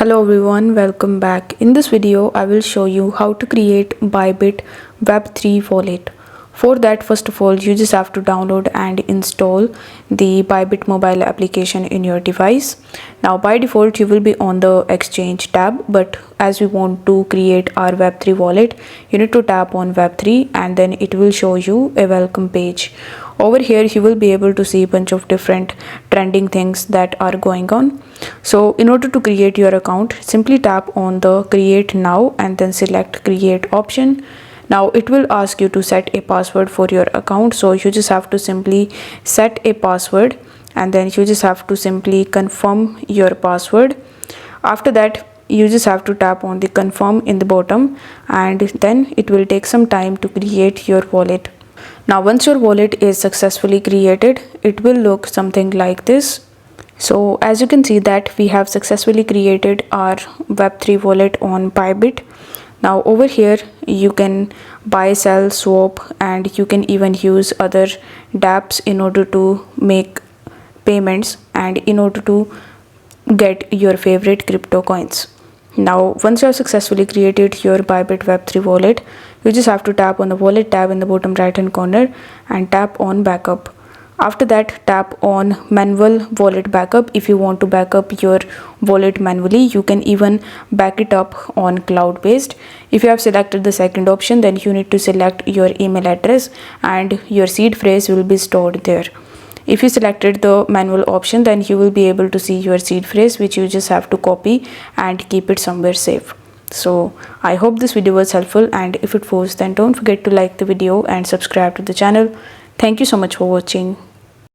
Hello everyone, welcome back. In this video, I will show you how to create Bybit Web3 wallet. For that, first of all, you just have to download and install the Bybit mobile application in your device. Now, by default, you will be on the exchange tab, but as we want to create our Web3 wallet, you need to tap on Web3 and then it will show you a welcome page. Over here, you will be able to see a bunch of different trending things that are going on. So in order to create your account, simply tap on the create now and then select create option. Now it will ask you to set a password for your account. So you just have to simply set a password and then you just have to simply confirm your password. After that, you just have to tap on the confirm in the bottom and then it will take some time to create your wallet. Now once your wallet is successfully created, it will look something like this. So as you can see that we have successfully created our Web3 wallet on Bybit. Now over here you can buy, sell, swap, and you can even use other dApps in order to make payments and in order to get your favorite crypto coins. Now once you have successfully created your Bybit Web3 wallet, you just have to tap on the wallet tab in the bottom right hand corner and tap on backup. After that, tap on manual wallet backup. If you want to back up your wallet manually, you can even back it up on cloud based. If you have selected the second option, then you need to select your email address and your seed phrase will be stored there. If you selected the manual option, then you will be able to see your seed phrase, which you just have to copy and keep it somewhere safe. So I hope this video was helpful, and if it was, then don't forget to like the video and subscribe to the channel. Thank you so much for watching.